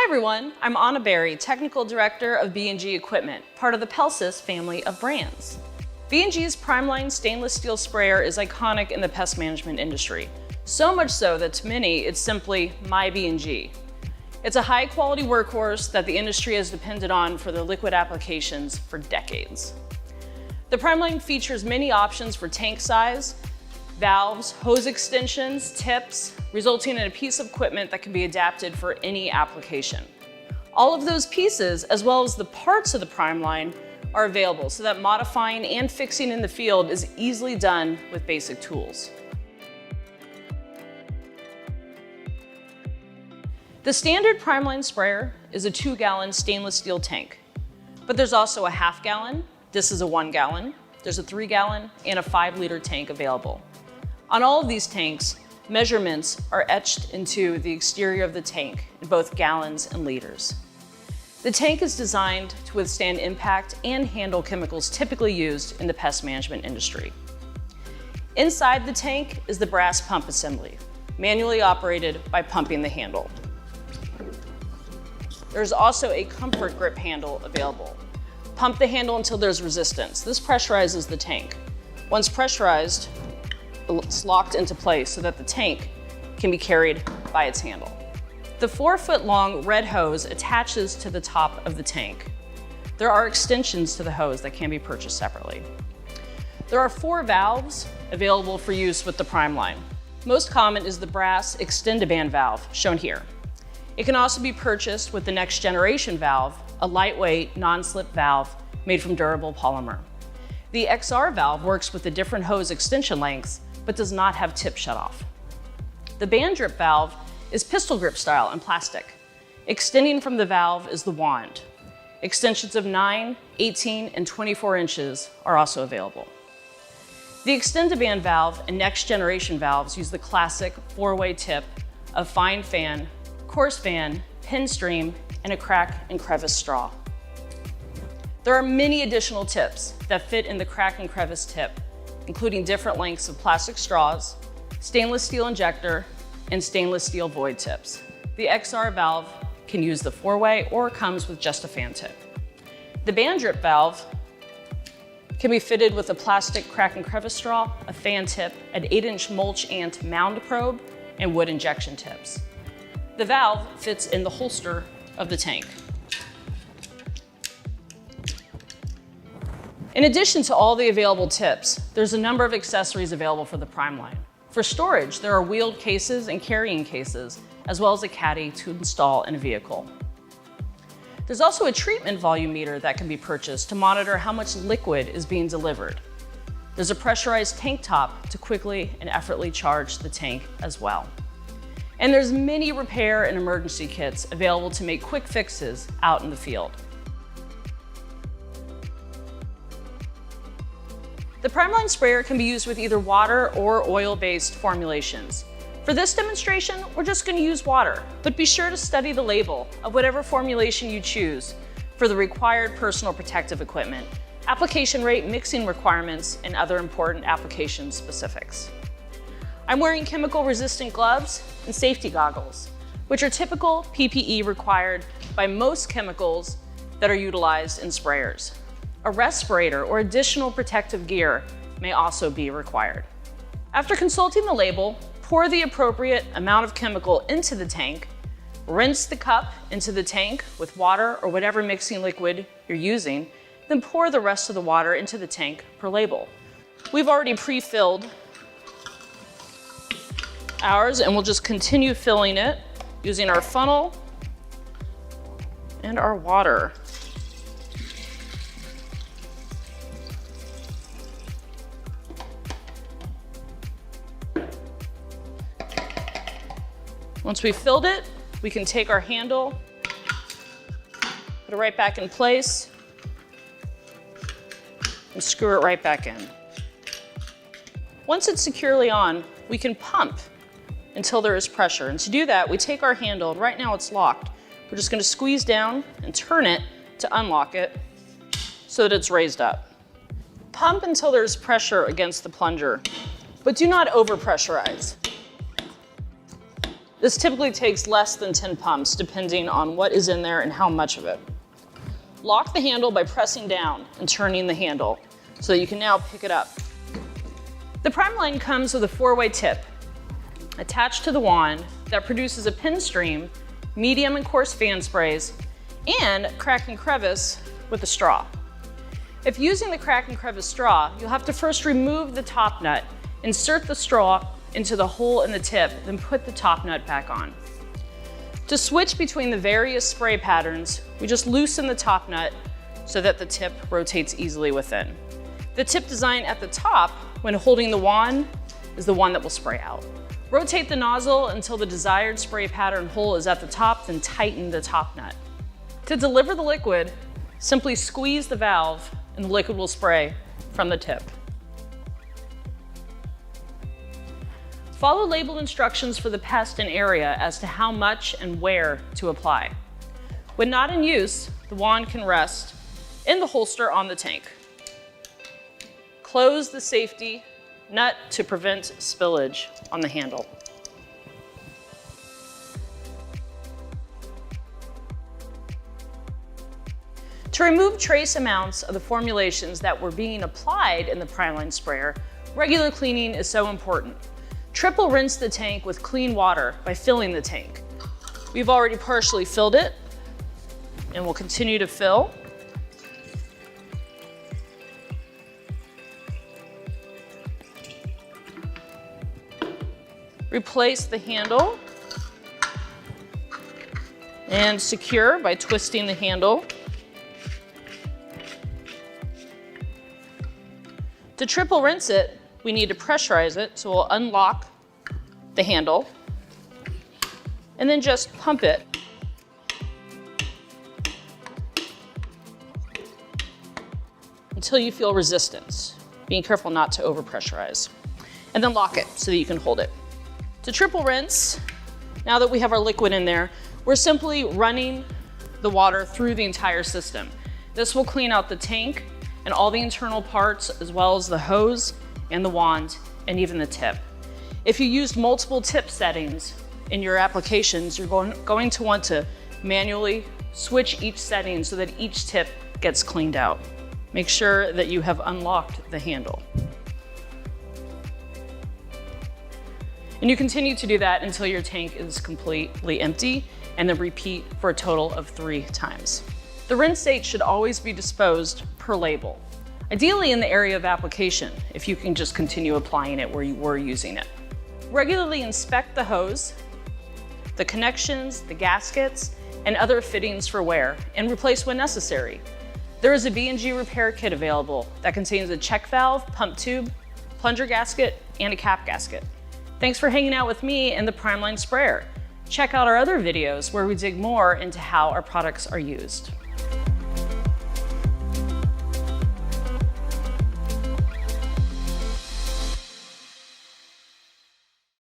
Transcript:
everyone, I'm Anna Berry, Technical Director of B&G Equipment, part of the Pelsis family of brands. B&G's Primeline stainless steel sprayer is iconic in the pest management industry, so much so that to many it's simply my B&G. It's a high-quality workhorse that the industry has depended on for their liquid applications for decades. The Primeline features many options for tank size, valves, hose extensions, tips, resulting in a piece of equipment that can be adapted for any application. All of those pieces, as well as the parts of the Primeline, are available so that modifying and fixing in the field is easily done with basic tools. The standard Primeline sprayer is a 2-gallon stainless steel tank, but there's also a half-gallon, this is a 1-gallon, there's a 3-gallon, and a 5-liter tank available. On all of these tanks, measurements are etched into the exterior of the tank in both gallons and liters. The tank is designed to withstand impact and handle chemicals typically used in the pest management industry. Inside the tank is the brass pump assembly, manually operated by pumping the handle. There's also a comfort grip handle available. Pump the handle until there's resistance. This pressurizes the tank. Once pressurized, it's locked into place so that the tank can be carried by its handle. The 4-foot-long red hose attaches to the top of the tank. There are extensions to the hose that can be purchased separately. There are 4 valves available for use with the Primeline. Most common is the brass Extend-A-Band valve, shown here. It can also be purchased with the next generation valve, a lightweight, non-slip valve made from durable polymer. The XR valve works with the different hose extension lengths, but does not have tip shutoff. The band drip valve is pistol grip style and plastic. Extending from the valve is the wand. Extensions of 9, 18, and 24 inches are also available. The Extend-A-Band valve and next generation valves use the classic 4-way tip of fine fan, coarse fan, pin stream, and a crack and crevice straw. There are many additional tips that fit in the crack and crevice tip, including different lengths of plastic straws, stainless steel injector, and stainless steel void tips. The XR valve can use the 4-way or comes with just a fan tip. The band drip valve can be fitted with a plastic crack and crevice straw, a fan tip, an 8-inch mulch ant mound probe, and wood injection tips. The valve fits in the holster of the tank. In addition to all the available tips, there's a number of accessories available for the Primeline. For storage, there are wheeled cases and carrying cases, as well as a caddy to install in a vehicle. There's also a treatment volume meter that can be purchased to monitor how much liquid is being delivered. There's a pressurized tank top to quickly and effortlessly charge the tank as well. And there's many repair and emergency kits available to make quick fixes out in the field. The Primeline sprayer can be used with either water or oil-based formulations. For this demonstration, we're just going to use water, but be sure to study the label of whatever formulation you choose for the required personal protective equipment, application rate, mixing requirements, and other important application specifics. I'm wearing chemical-resistant gloves and safety goggles, which are typical PPE required by most chemicals that are utilized in sprayers. A respirator or additional protective gear may also be required. After consulting the label, pour the appropriate amount of chemical into the tank, rinse the cup into the tank with water or whatever mixing liquid you're using, then pour the rest of the water into the tank per label. We've already pre-filled ours, and we'll just continue filling it using our funnel and our water. Once we've filled it, we can take our handle, put it right back in place, and screw it right back in. Once it's securely on, we can pump until there is pressure. And to do that, we take our handle, and right now it's locked. We're just going to squeeze down and turn it to unlock it so that it's raised up. Pump until there's pressure against the plunger, but do not overpressurize. This typically takes less than 10 pumps, depending on what is in there and how much of it. Lock the handle by pressing down and turning the handle so that you can now pick it up. The prime line comes with a 4-way tip attached to the wand that produces a pin stream, medium and coarse fan sprays, and crack and crevice with a straw. If using the crack and crevice straw, you'll have to first remove the top nut, insert the straw into the hole in the tip, then put the top nut back on. To switch between the various spray patterns, we just loosen the top nut so that the tip rotates easily within. The tip design at the top, when holding the wand, is the one that will spray out. Rotate the nozzle until the desired spray pattern hole is at the top, then tighten the top nut. To deliver the liquid, simply squeeze the valve and the liquid will spray from the tip. Follow labeled instructions for the pest and area as to how much and where to apply. When not in use, the wand can rest in the holster on the tank. Close the safety nut to prevent spillage on the handle. To remove trace amounts of the formulations that were being applied in the Primeline sprayer, regular cleaning is so important. Triple rinse the tank with clean water by filling the tank. We've already partially filled it and we'll continue to fill. Replace the handle and secure by twisting the handle. To triple rinse it, we need to pressurize it, so we'll unlock the handle and then just pump it. Until you feel resistance, being careful not to overpressurize. And then lock it so that you can hold it. To triple rinse, now that we have our liquid in there, we're simply running the water through the entire system. This will clean out the tank and all the internal parts, as well as the hose and the wand and even the tip. If you used multiple tip settings in your applications, you're going to want to manually switch each setting so that each tip gets cleaned out. Make sure that you have unlocked the handle. And you continue to do that until your tank is completely empty, and then repeat for a total of 3 times. The rinse date should always be disposed per label, ideally in the area of application, if you can just continue applying it where you were using it. Regularly inspect the hose, the connections, the gaskets, and other fittings for wear, and replace when necessary. There is a B&G repair kit available that contains a check valve, pump tube, plunger gasket, and a cap gasket. Thanks for hanging out with me and the Primeline sprayer. Check out our other videos where we dig more into how our products are used.